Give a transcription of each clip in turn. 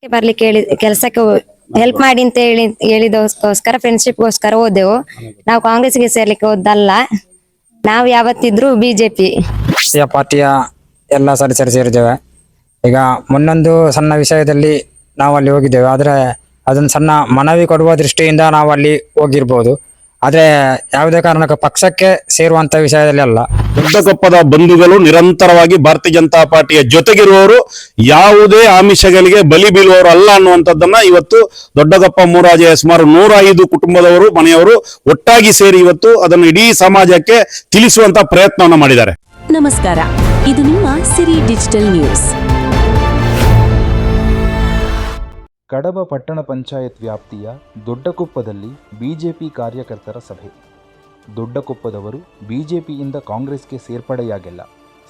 ಬರ್ಲಿಕ್ಕೆ ಹೇಳಿ ಕೆಲಸಕ್ಕೆ ಹೆಲ್ಪ್ ಮಾಡಿ ಅಂತ ಹೇಳಿದೋಸ್ಕರ ಫ್ರೆಂಡ್ಶಿಪ್ಗೋಸ್ಕರ ಹೋದೆವು. ನಾವು ಕಾಂಗ್ರೆಸ್ಗೆ ಸೇರ್ಲಿಕ್ಕೆ ಹೋದಲ್ಲ, ನಾವು ಯಾವತ್ತಿದ್ರು ಬಿಜೆಪಿ ಪಾರ್ಟಿಯ ಎಲ್ಲ ಸದಸ್ಯರು ಸೇರಿದ್ದೇವೆ. ಈಗ ಮೊನ್ನೊಂದು ಸಣ್ಣ ವಿಷಯದಲ್ಲಿ ನಾವು ಅಲ್ಲಿ ಹೋಗಿದ್ದೇವೆ, ಆದರೆ ಅದೊಂದು ಸಣ್ಣ ಮನವಿ ಕೊಡುವ ದೃಷ್ಟಿಯಿಂದ ನಾವು ಅಲ್ಲಿ ಹೋಗಿರ್ಬೋದು. ಆದರೆ ಯಾವುದೇ ಕಾರಣಕ್ಕೂ ಪಕ್ಷಕ್ಕೆ ಸೇರುವಂತ ವಿಷಯದಲ್ಲಿ ಅಲ್ಲ. ದೊಡ್ಡಕೊಪ್ಪದ ಬಂಧುಗಳು ನಿರಂತರವಾಗಿ ಭಾರತೀಯ ಜನತಾ ಪಾರ್ಟಿಯ ಜೊತೆಗಿರುವವರು, ಯಾವುದೇ ಆಮಿಷಗಳಿಗೆ ಬಲಿ ಬೀಳುವವರು ಅಲ್ಲ ಅನ್ನುವಂಥದ್ದನ್ನ ಇವತ್ತು ದೊಡ್ಡಕೊಪ್ಪ ಮೂರಾಜೆಯ ಸುಮಾರು 105 ಕುಟುಂಬದವರು, ಮನೆಯವರು ಒಟ್ಟಾಗಿ ಸೇರಿ ಇವತ್ತು ಅದನ್ನು ಇಡೀ ಸಮಾಜಕ್ಕೆ ತಿಳಿಸುವಂತ ಪ್ರಯತ್ನವನ್ನು ಮಾಡಿದ್ದಾರೆ. ನಮಸ್ಕಾರ, ಇದು ನಿಮ್ಮ ಸಿರಿ ಡಿಜಿಟಲ್ ನ್ಯೂಸ್. ಕಡಬ ಪಟ್ಟಣ ಪಂಚಾಯತ್ ವ್ಯಾಪ್ತಿಯ ದೊಡ್ಡಕೊಪ್ಪದಲ್ಲಿ ಬಿಜೆಪಿ ಕಾರ್ಯಕರ್ತರ ಸಭೆ. ದೊಡ್ಡಕೊಪ್ಪದವರು ಬಿಜೆಪಿಯಿಂದ ಕಾಂಗ್ರೆಸ್ಗೆ ಸೇರ್ಪಡೆಯಾಗಿಲ್ಲ,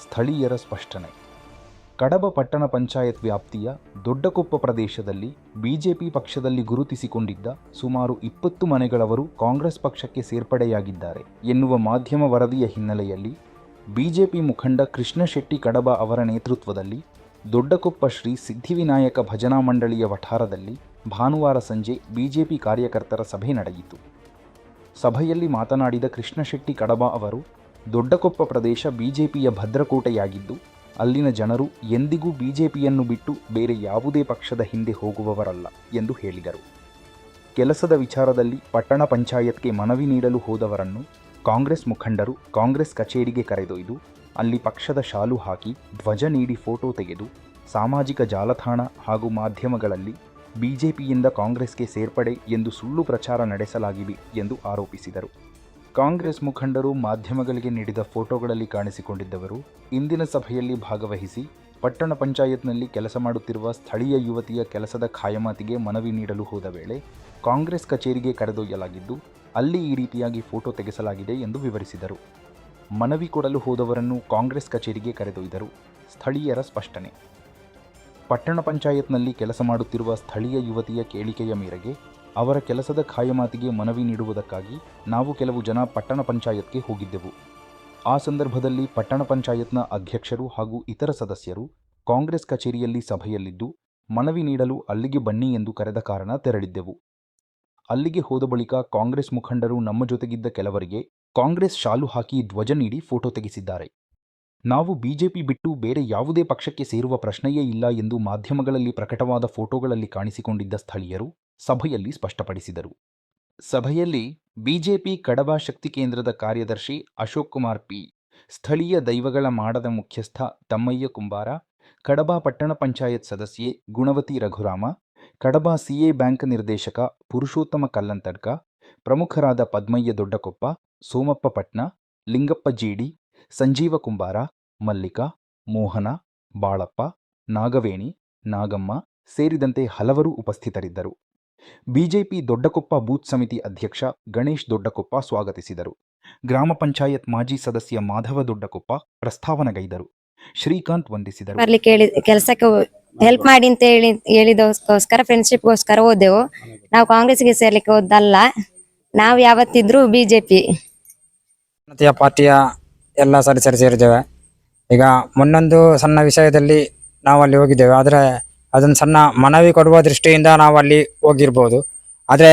ಸ್ಥಳೀಯರ ಸ್ಪಷ್ಟನೆ. ಕಡಬ ಪಟ್ಟಣ ಪಂಚಾಯತ್ ವ್ಯಾಪ್ತಿಯ ದೊಡ್ಡಕೊಪ್ಪ ಪ್ರದೇಶದಲ್ಲಿ ಬಿಜೆಪಿ ಪಕ್ಷದಲ್ಲಿ ಗುರುತಿಸಿಕೊಂಡಿದ್ದ ಸುಮಾರು 20 ಮನೆಗಳವರು ಕಾಂಗ್ರೆಸ್ ಪಕ್ಷಕ್ಕೆ ಸೇರ್ಪಡೆಯಾಗಿದ್ದಾರೆ ಎನ್ನುವ ಮಾಧ್ಯಮ ವರದಿಯ ಹಿನ್ನೆಲೆಯಲ್ಲಿ ಬಿಜೆಪಿ ಮುಖಂಡ ಕೃಷ್ಣ ಶೆಟ್ಟಿ ಕಡಬ ಅವರ ನೇತೃತ್ವದಲ್ಲಿ ದೊಡ್ಡಕೊಪ್ಪ ಶ್ರೀ ಸಿದ್ಧಿವಿನಾಯಕ ಭಜನಾ ಮಂಡಳಿಯ ವಠಾರದಲ್ಲಿ ಭಾನುವಾರ ಸಂಜೆ ಬಿಜೆಪಿ ಕಾರ್ಯಕರ್ತರ ಸಭೆ ನಡೆಯಿತು. ಸಭೆಯಲ್ಲಿ ಮಾತನಾಡಿದ ಕೃಷ್ಣ ಶೆಟ್ಟಿ ಕಡಬ ಅವರು, ದೊಡ್ಡಕೊಪ್ಪ ಪ್ರದೇಶ ಬಿಜೆಪಿಯ ಭದ್ರಕೋಟೆಯಾಗಿದ್ದು ಅಲ್ಲಿನ ಜನರು ಎಂದಿಗೂ ಬಿಜೆಪಿಯನ್ನು ಬಿಟ್ಟು ಬೇರೆ ಯಾವುದೇ ಪಕ್ಷದ ಹಿಂದೆ ಹೋಗುವವರಲ್ಲ ಎಂದು ಹೇಳಿದರು. ಕೆಲಸದ ವಿಚಾರದಲ್ಲಿ ಪಟ್ಟಣ ಪಂಚಾಯತ್ಗೆ ಮನವಿ ನೀಡಲು ಹೋದವರನ್ನು ಕಾಂಗ್ರೆಸ್ ಮುಖಂಡರು ಕಾಂಗ್ರೆಸ್ ಕಚೇರಿಗೆ ಕರೆದೊಯ್ದು ಅಲ್ಲಿ ಪಕ್ಷದ ಶಾಲು ಹಾಕಿ ಧ್ವಜ ನೀಡಿ ಫೋಟೋ ತೆಗೆದು ಸಾಮಾಜಿಕ ಜಾಲತಾಣ ಹಾಗೂ ಮಾಧ್ಯಮಗಳಲ್ಲಿ ಬಿಜೆಪಿಯಿಂದ ಕಾಂಗ್ರೆಸ್ಗೆ ಸೇರ್ಪಡೆ ಎಂದು ಸುಳ್ಳು ಪ್ರಚಾರ ನಡೆಸಲಾಗಿದೆ ಎಂದು ಆರೋಪಿಸಿದರು. ಕಾಂಗ್ರೆಸ್ ಮುಖಂಡರು ಮಾಧ್ಯಮಗಳಿಗೆ ನೀಡಿದ ಫೋಟೋಗಳಲ್ಲಿ ಕಾಣಿಸಿಕೊಂಡಿದ್ದವರು ಇಂದಿನ ಸಭೆಯಲ್ಲಿ ಭಾಗವಹಿಸಿ ಪಟ್ಟಣ ಪಂಚಾಯತ್ನಲ್ಲಿ ಕೆಲಸ ಮಾಡುತ್ತಿರುವ ಸ್ಥಳೀಯ ಯುವತಿಯ ಕೆಲಸದ ಖಾಯಮಾತಿಗೆ ಮನವಿ ನೀಡಲು ಹೋದ ವೇಳೆ ಕಾಂಗ್ರೆಸ್ ಕಚೇರಿಗೆ ಕರೆದೊಯ್ಯಲಾಗಿದ್ದು ಅಲ್ಲಿ ಈ ರೀತಿಯಾಗಿ ಫೋಟೋ ತೆಗೆಸಲಾಗಿದೆ ಎಂದು ವಿವರಿಸಿದರು. ಮನವಿ ಕೊಡಲು ಹೋದವರನ್ನು ಕಾಂಗ್ರೆಸ್ ಕಚೇರಿಗೆ ಕರೆದೊಯ್ದರು. ಸ್ಥಳೀಯರ ಸ್ಪಷ್ಟನೆ. ಪಟ್ಟಣ ಪಂಚಾಯತ್ನಲ್ಲಿ ಕೆಲಸ ಮಾಡುತ್ತಿರುವ ಸ್ಥಳೀಯ ಯುವತಿಯ ಕೇಳಿಕೆಯ ಮೇರೆಗೆ ಅವರ ಕೆಲಸದ ಖಾಯಮಾತಿಗೆ ಮನವಿ ನೀಡುವುದಕ್ಕಾಗಿ ನಾವು ಕೆಲವು ಜನ ಪಟ್ಟಣ ಪಂಚಾಯತ್ಗೆ ಹೋಗಿದ್ದೆವು. ಆ ಸಂದರ್ಭದಲ್ಲಿ ಪಟ್ಟಣ ಪಂಚಾಯತ್ನ ಅಧ್ಯಕ್ಷರು ಹಾಗೂ ಇತರ ಸದಸ್ಯರು ಕಾಂಗ್ರೆಸ್ ಕಚೇರಿಯಲ್ಲಿ ಸಭೆಯಲ್ಲಿದ್ದು ಮನವಿ ನೀಡಲು ಅಲ್ಲಿಗೆ ಬನ್ನಿ ಎಂದು ಕರೆದ ಕಾರಣ ತೆರಳಿದ್ದೆವು. ಅಲ್ಲಿಗೆ ಹೋದ ಬಳಿಕ ಕಾಂಗ್ರೆಸ್ ಮುಖಂಡರು ನಮ್ಮ ಜೊತೆಗಿದ್ದ ಕೆಲವರಿಗೆ ಕಾಂಗ್ರೆಸ್ ಶಾಲು ಹಾಕಿ ಧ್ವಜ ನೀಡಿ ಫೋಟೋ ತೆಗೆಸಿದ್ದಾರೆ. ನಾವು ಬಿಜೆಪಿ ಬಿಟ್ಟು ಬೇರೆ ಯಾವುದೇ ಪಕ್ಷಕ್ಕೆ ಸೇರುವ ಪ್ರಶ್ನೆಯೇ ಇಲ್ಲ ಎಂದು ಮಾಧ್ಯಮಗಳಲ್ಲಿ ಪ್ರಕಟವಾದ ಫೋಟೋಗಳಲ್ಲಿ ಕಾಣಿಸಿಕೊಂಡಿದ್ದ ಸ್ಥಳೀಯರು ಸಭೆಯಲ್ಲಿ ಸ್ಪಷ್ಟಪಡಿಸಿದರು. ಸಭೆಯಲ್ಲಿ ಬಿಜೆಪಿ ಕಡಬ ಶಕ್ತಿ ಕೇಂದ್ರದ ಕಾರ್ಯದರ್ಶಿ ಅಶೋಕ್ ಕುಮಾರ್ ಪಿ, ಸ್ಥಳೀಯ ದೈವಗಳ ಮಾಡದ ಮುಖ್ಯಸ್ಥ ತಮ್ಮಯ್ಯ ಕುಂಬಾರ, ಕಡಬ ಪಟ್ಟಣ ಪಂಚಾಯತ್ ಸದಸ್ಯೆ ಗುಣವತಿ ರಘುರಾಮ, ಕಡಬ ಸಿಎ ಬ್ಯಾಂಕ್ ನಿರ್ದೇಶಕ ಪುರುಷೋತ್ತಮ ಕಲ್ಲಂತಡ್ಕ, ಪ್ರಮುಖರಾದ ಪದ್ಮಯ್ಯ ದೊಡ್ಡಕೊಪ್ಪ, ಸೋಮಪ್ಪ ಪಟ್ನ, ಲಿಂಗಪ್ಪ ಜೀಡಿ, ಸಂಜೀವ ಕುಂಬಾರ, ಮಲ್ಲಿಕಾ, ಮೋಹನ, ಬಾಳಪ್ಪ, ನಾಗವೇಣಿ, ನಾಗಮ್ಮ ಸೇರಿದಂತೆ ಹಲವರು ಉಪಸ್ಥಿತರಿದ್ದರು. ಬಿಜೆಪಿ ದೊಡ್ಡಕೊಪ್ಪ ಬೂತ್ ಸಮಿತಿ ಅಧ್ಯಕ್ಷ ಗಣೇಶ್ ದೊಡ್ಡಕೊಪ್ಪ ಸ್ವಾಗತಿಸಿದರು. ಗ್ರಾಮ ಪಂಚಾಯತ್ ಮಾಜಿ ಸದಸ್ಯ ಮಾಧವ ದೊಡ್ಡಕೊಪ್ಪ ಪ್ರಸ್ತಾವನೆಗೈದರು. ಶ್ರೀಕಾಂತ್ ವಂದಿಸಿದರು. ಬರ್ಲಿಕ್ಕೆ ಕೆಲಸಕ್ಕೆ ಹೆಲ್ಪ್ ಮಾಡಿ ಅಂತ ಹೇಳಿದೋಸ್ಕರ ಫ್ರೆಂಡ್ಶಿಪ್ಗೋಸ್ಕರ ಹೋದೆವು. ನಾವು ಕಾಂಗ್ರೆಸ್ಗೆ ಸೇರ್ಲಿಕ್ಕೆ ಹೋದಲ್ಲ, ನಾವು ಯಾವತ್ತಿದ್ರು ಬಿಜೆಪಿ ಪಾರ್ಟಿಯ ಎಲ್ಲ ಸದಸ್ಯರು ಸೇರಿದ್ದೇವೆ. ಈಗ ಮೊನ್ನೊಂದು ಸಣ್ಣ ವಿಷಯದಲ್ಲಿ ನಾವು ಅಲ್ಲಿ ಹೋಗಿದ್ದೇವೆ, ಆದರೆ ಅದೊಂದು ಸಣ್ಣ ಮನವಿ ಕೊಡುವ ದೃಷ್ಟಿಯಿಂದ ನಾವು ಅಲ್ಲಿ ಹೋಗಿರ್ಬೋದು. ಆದರೆ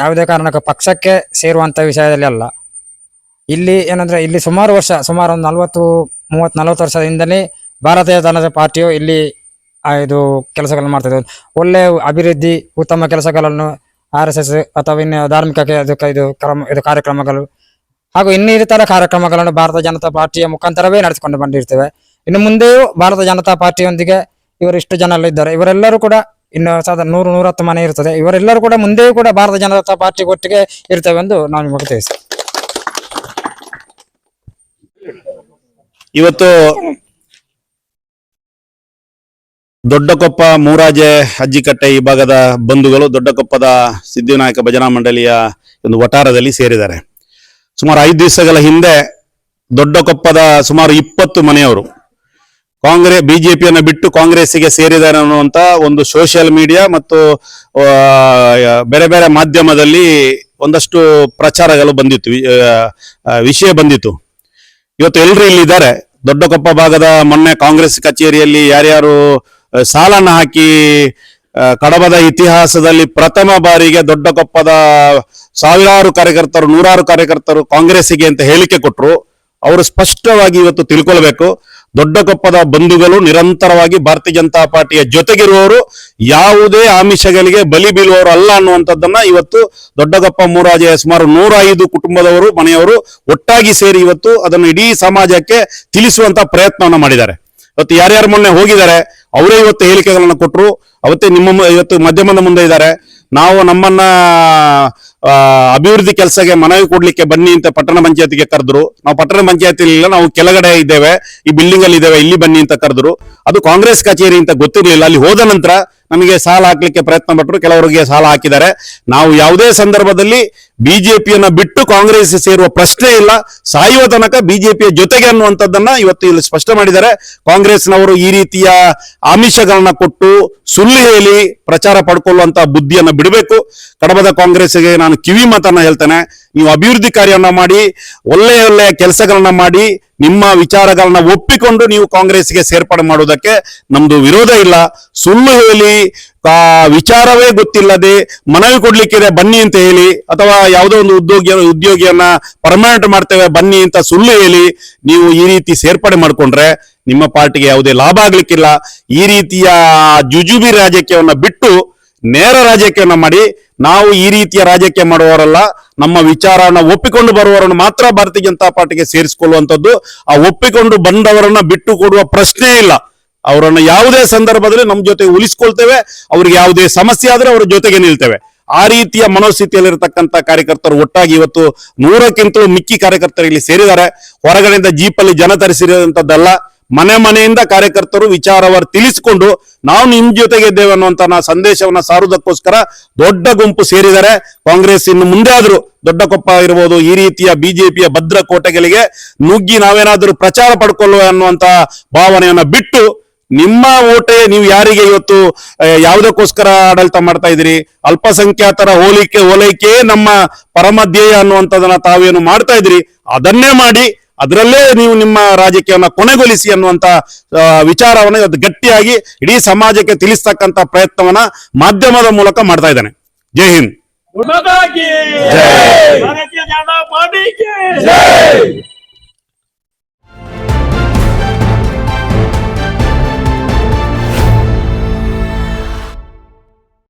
ಯಾವುದೇ ಕಾರಣಕ್ಕೂ ಪಕ್ಷಕ್ಕೆ ಸೇರುವಂತ ವಿಷಯದಲ್ಲಿ ಅಲ್ಲ. ಇಲ್ಲಿ ಏನಂದ್ರೆ, ಇಲ್ಲಿ ಸುಮಾರು ಒಂದು 40-40 ವರ್ಷದಿಂದಲೇ ಭಾರತೀಯ ಜನತಾ ಪಾರ್ಟಿಯು ಇಲ್ಲಿ ಇದು ಕೆಲಸಗಳನ್ನು ಮಾಡ್ತಿದ್ದೆ. ಒಳ್ಳೆ ಅಭಿವೃದ್ಧಿ, ಉತ್ತಮ ಕೆಲಸಗಳನ್ನು RSS ಅಥವಾ ಇನ್ನು ಧಾರ್ಮಿಕ ಇದು ಕಾರ್ಯಕ್ರಮಗಳು ಹಾಗೂ ಇನ್ನಿತರ ಕಾರ್ಯಕ್ರಮಗಳನ್ನು ಭಾರತೀಯ ಜನತಾ ಪಾರ್ಟಿಯ ಮುಖಾಂತರವೇ ನಡೆಸಿಕೊಂಡು ಬಂದಿರ್ತೇವೆ. ಇನ್ನು ಮುಂದೆಯೂ ಭಾರತೀಯ ಜನತಾ ಪಾರ್ಟಿಯೊಂದಿಗೆ ಇವರು ಇಷ್ಟು ಜನ ಎಲ್ಲ ಇದ್ದಾರೆ. ಇವರೆಲ್ಲರೂ ಕೂಡ ಇನ್ನು 100-110 ಮನೆ ಇರ್ತದೆ. ಇವರೆಲ್ಲರೂ ಕೂಡ ಮುಂದೆಯೂ ಕೂಡ ಭಾರತೀಯ ಜನತಾ ಪಾರ್ಟಿ ಒಟ್ಟಿಗೆ ಇರ್ತೇವೆ ಎಂದು ನಾವು ನಿಮಗೆ ತಿಳಿಸಿ. ಇವತ್ತು ದೊಡ್ಡಕೊಪ್ಪ ಮೂರಾಜೆ ಅಜ್ಜಿಕಟ್ಟೆ ಈ ಭಾಗದ ಬಂಧುಗಳು ದೊಡ್ಡಕೊಪ್ಪದ ಸಿದ್ಧಿವಿನಾಯಕ ಭಜನಾ ಮಂಡಳಿಯ ಒಂದು ವಠಾರದಲ್ಲಿ ಸೇರಿದ್ದಾರೆ. ಸುಮಾರು 5 ದಿವಸಗಳ ಹಿಂದೆ ದೊಡ್ಡಕೊಪ್ಪದ ಸುಮಾರು 20 ಮನೆಯವರು ಬಿಜೆಪಿಯನ್ನು ಬಿಟ್ಟು ಕಾಂಗ್ರೆಸ್ಸಿಗೆ ಸೇರಿದ್ದಾರೆ ಅನ್ನುವಂತ ಒಂದು ಸೋಷಿಯಲ್ ಮೀಡಿಯಾ ಮತ್ತು ಬೇರೆ ಬೇರೆ ಮಾಧ್ಯಮದಲ್ಲಿ ಒಂದಷ್ಟು ಪ್ರಚಾರಗಳು ಬಂದಿತ್ತು, ವಿಷಯ ಬಂದಿತ್ತು. ಇವತ್ತು ಎಲ್ಲರೂ ಇಲ್ಲಿದ್ದಾರೆ. ದೊಡ್ಡಕೊಪ್ಪ ಭಾಗದ ಮೊನ್ನೆ ಕಾಂಗ್ರೆಸ್ ಕಚೇರಿಯಲ್ಲಿ ಯಾರ್ಯಾರು ಸಾಲನ್ನು ಹಾಕಿ ಕಡಬದ ಇತಿಹಾಸದಲ್ಲಿ ಪ್ರಥಮ ಬಾರಿಗೆ ದೊಡ್ಡಕೊಪ್ಪದ ಸಾವಿರಾರು ಕಾರ್ಯಕರ್ತರು, ನೂರಾರು ಕಾರ್ಯಕರ್ತರು ಕಾಂಗ್ರೆಸ್ಸಿಗೆ ಅಂತ ಹೇಳಿಕೆ ಕೊಟ್ಟರು. ಅವರು ಸ್ಪಷ್ಟವಾಗಿ ಇವತ್ತು ತಿಳ್ಕೊಳ್ಬೇಕು, ದೊಡ್ಡಕೊಪ್ಪದ ಬಂಧುಗಳು ನಿರಂತರವಾಗಿ ಭಾರತೀಯ ಜನತಾ ಪಾರ್ಟಿಯ ಜೊತೆಗಿರುವವರು, ಯಾವುದೇ ಆಮಿಷಗಳಿಗೆ ಬಲಿ ಬೀಳುವವರು ಅಲ್ಲ ಅನ್ನುವಂಥದ್ದನ್ನ ಇವತ್ತು ದೊಡ್ಡಕೊಪ್ಪ ಮೂರಾಜೆಯ ಸುಮಾರು 105 ಕುಟುಂಬದವರು, ಮನೆಯವರು ಒಟ್ಟಾಗಿ ಸೇರಿ ಇವತ್ತು ಅದನ್ನು ಇಡೀ ಸಮಾಜಕ್ಕೆ ತಿಳಿಸುವಂತ ಪ್ರಯತ್ನವನ್ನ ಮಾಡಿದ್ದಾರೆ. ಇವತ್ತು ಯಾರ್ಯಾರು ಮೊನ್ನೆ ಹೋಗಿದ್ದಾರೆ ಅವರೇ ಇವತ್ತು ಹೇಳಿಕೆಗಳನ್ನ ಕೊಟ್ಟರು. ಅವತ್ತೇ ಇವತ್ತು ಮಾಧ್ಯಮದ ಮುಂದೆ ಇದ್ದಾರೆ. ನಾವು ನಮ್ಮನ್ನ ಅಭಿವೃದ್ಧಿ ಕೆಲಸಕ್ಕೆ ಮನವಿ ಕೊಡ್ಲಿಕ್ಕೆ ಬನ್ನಿ ಅಂತ ಪಟ್ಟಣ ಪಂಚಾಯತಿಗೆ ಕರೆದ್ರು. ನಾವು ಪಟ್ಟಣ ಪಂಚಾಯತಿ ಇಲ್ಲ, ನಾವು ಕೆಳಗಡೆ ಇದ್ದೇವೆ, ಈ ಬಿಲ್ಡಿಂಗ್ ಅಲ್ಲಿ ಇದ್ದೇವೆ, ಇಲ್ಲಿ ಬನ್ನಿ ಅಂತ ಕರೆದ್ರು. ಅದು ಕಾಂಗ್ರೆಸ್ ಕಚೇರಿ ಅಂತ ಗೊತ್ತಿರಲಿಲ್ಲ. ಅಲ್ಲಿ ಹೋದ ನಂತರ ನಮಗೆ ಸಾಲ ಹಾಕ್ಲಿಕ್ಕೆ ಪ್ರಯತ್ನ ಪಟ್ಟರು, ಕೆಲವರಿಗೆ ಸಾಲ ಹಾಕಿದ್ದಾರೆ. ನಾವು ಯಾವುದೇ ಸಂದರ್ಭದಲ್ಲಿ ಬಿಜೆಪಿಯನ್ನ ಬಿಟ್ಟು ಕಾಂಗ್ರೆಸ್ ಸೇರುವ ಪ್ರಶ್ನೆ ಇಲ್ಲ, ಸಾಯುವ ತನಕ ಬಿಜೆಪಿಯ ಜೊತೆಗೆ ಅನ್ನುವಂಥದ್ದನ್ನ ಇವತ್ತು ಇಲ್ಲಿ ಸ್ಪಷ್ಟ ಮಾಡಿದ್ದಾರೆ. ಕಾಂಗ್ರೆಸ್ನವರು ಈ ರೀತಿಯ ಆಮಿಷಗಳನ್ನ ಕೊಟ್ಟು ಸುಳ್ಳು ಹೇಳಿ ಪ್ರಚಾರ ಪಡ್ಕೊಳ್ಳುವಂತ ಬುದ್ಧಿಯನ್ನ ಬಿಡಬೇಕು. ಕಡಬದ ಕಾಂಗ್ರೆಸ್ಗೆ ನಾನು ಕಿವಿ ಮಾತನ್ನ ಹೇಳ್ತೇನೆ, ನೀವು ಅಭಿವೃದ್ಧಿ ಕಾರ್ಯವನ್ನ ಮಾಡಿ, ಒಳ್ಳೆಯ ಒಳ್ಳೆಯ ಕೆಲಸಗಳನ್ನ ಮಾಡಿ, ನಿಮ್ಮ ವಿಚಾರಗಳನ್ನ ಒಪ್ಪಿಕೊಂಡು ನೀವು ಕಾಂಗ್ರೆಸ್ಗೆ ಸೇರ್ಪಡೆ ಮಾಡುವುದಕ್ಕೆ ನಮ್ದು ವಿರೋಧ ಇಲ್ಲ. ಸುಳ್ಳು ಹೇಳಿ ವಿಚಾರವೇ ಗೊತ್ತಿಲ್ಲದೆ ಮನವಿ ಕೊಡ್ಲಿಕ್ಕಿದೆ ಬನ್ನಿ ಅಂತ ಹೇಳಿ, ಅಥವಾ ಯಾವುದೋ ಒಂದು ಉದ್ಯೋಗಿಯನ್ನ ಪರ್ಮನೆಂಟ್ ಮಾಡ್ತೇವೆ ಬನ್ನಿ ಅಂತ ಸುಳ್ಳು ಹೇಳಿ ನೀವು ಈ ರೀತಿ ಸೇರ್ಪಡೆ ಮಾಡ್ಕೊಂಡ್ರೆ ನಿಮ್ಮ ಪಾರ್ಟಿಗೆ ಯಾವುದೇ ಲಾಭ ಆಗ್ಲಿಕ್ಕಿಲ್ಲ. ಈ ರೀತಿಯ ಜುಜುಬಿ ರಾಜಕೀಯವನ್ನ ಬಿಟ್ಟು ನೇರ ರಾಜಕೀಯವನ್ನ ಮಾಡಿ, ನಾವು ಈ ರೀತಿಯ ರಾಜಕೀಯ ಮಾಡುವವರಲ್ಲ, ನಮ್ಮ ವಿಚಾರನ ಒಪ್ಪಿಕೊಂಡು ಬರುವವರನ್ನು ಮಾತ್ರ ಭಾರತೀಯ ಜನತಾ ಪಾರ್ಟಿಗೆ ಸೇರಿಸಿಕೊಳ್ಳುವಂಥದ್ದು. ಆ ಒಪ್ಪಿಕೊಂಡು ಬಂದವರನ್ನ ಬಿಟ್ಟು ಕೊಡುವ ಪ್ರಶ್ನೆ ಇಲ್ಲ. ಅವರನ್ನು ಯಾವುದೇ ಸಂದರ್ಭದಲ್ಲಿ ನಮ್ಮ ಜೊತೆ ಉಳಿಸ್ಕೊಳ್ತೇವೆ, ಅವ್ರಿಗೆ ಯಾವುದೇ ಸಮಸ್ಯೆ ಆದ್ರೆ ಅವರ ಜೊತೆಗೆ ನಿಲ್ತೇವೆ. ಆ ರೀತಿಯ ಮನೋಸ್ಥಿತಿಯಲ್ಲಿರತಕ್ಕಂಥ ಕಾರ್ಯಕರ್ತರು ಒಟ್ಟಾಗಿ ಇವತ್ತು 100ಕ್ಕಿಂತಲೂ ಮಿಕ್ಕಿ ಕಾರ್ಯಕರ್ತರು ಇಲ್ಲಿ ಸೇರಿದ್ದಾರೆ. ಹೊರಗಡೆಯಿಂದ ಜೀಪಲ್ಲಿ ಜನ ತರಿಸಿರುವಂತದ್ದಲ್ಲ, ಮನೆ ಮನೆಯಿಂದ ಕಾರ್ಯಕರ್ತರು ವಿಚಾರವರು ತಿಳಿಸಿಕೊಂಡು ನಾವು ನಿಮ್ ಜೊತೆಗೆ ಇದ್ದೇವೆ ಅನ್ನುವಂತ ಸಂದೇಶವನ್ನ ಸಾರುವುದಕ್ಕೋಸ್ಕರ ದೊಡ್ಡ ಗುಂಪು ಸೇರಿದ್ದಾರೆ. ಕಾಂಗ್ರೆಸ್ ಇನ್ನು ಮುಂದೆ ಆದ್ರೂ ದೊಡ್ಡಕೊಪ್ಪ ಇರಬಹುದು, ಈ ರೀತಿಯ ಬಿಜೆಪಿಯ ಭದ್ರ ಕೋಟೆಗಳಿಗೆ ನುಗ್ಗಿ ನಾವೇನಾದ್ರೂ ಪ್ರಚಾರ ಪಡ್ಕೊಳ್ಳುವ ಅನ್ನುವಂತ ಭಾವನೆಯನ್ನ ಬಿಟ್ಟು, ನಿಮ್ಮ ಓಟೆ ನೀವು ಯಾರಿಗೆ ಇವತ್ತು ಯಾವುದಕ್ಕೋಸ್ಕರ ಆಡಳಿತ ಮಾಡ್ತಾ ಇದ್ದೀರಿ, ಅಲ್ಪಸಂಖ್ಯಾತರ ಓಲೈಕೆ ನಮ್ಮ ಪರಮ ಧ್ಯೇಯ ಅನ್ನುವಂಥದ್ದನ್ನ ತಾವೇನು ಮಾಡ್ತಾ ಇದ್ದೀರಿ ಅದನ್ನೇ ಮಾಡಿ, ಅದರಲ್ಲೇ ನೀವು ನಿಮ್ಮ ರಾಜಕೀಯವನ್ನ ಕೊನೆಗೊಳಿಸಿ ಅನ್ನುವಂತ ವಿಚಾರವನ್ನ ಇವತ್ತು ಗಟ್ಟಿಯಾಗಿ ಇಡೀ ಸಮಾಜಕ್ಕೆ ತಿಳಿಸ್ತಕ್ಕಂತ ಪ್ರಯತ್ನವನ್ನ ಮಾಧ್ಯಮದ ಮೂಲಕ ಮಾಡ್ತಾ ಇದ್ದಾನೆ. ಜೈ ಹಿಂದ್. भारतीय जनता पार्टी की जय।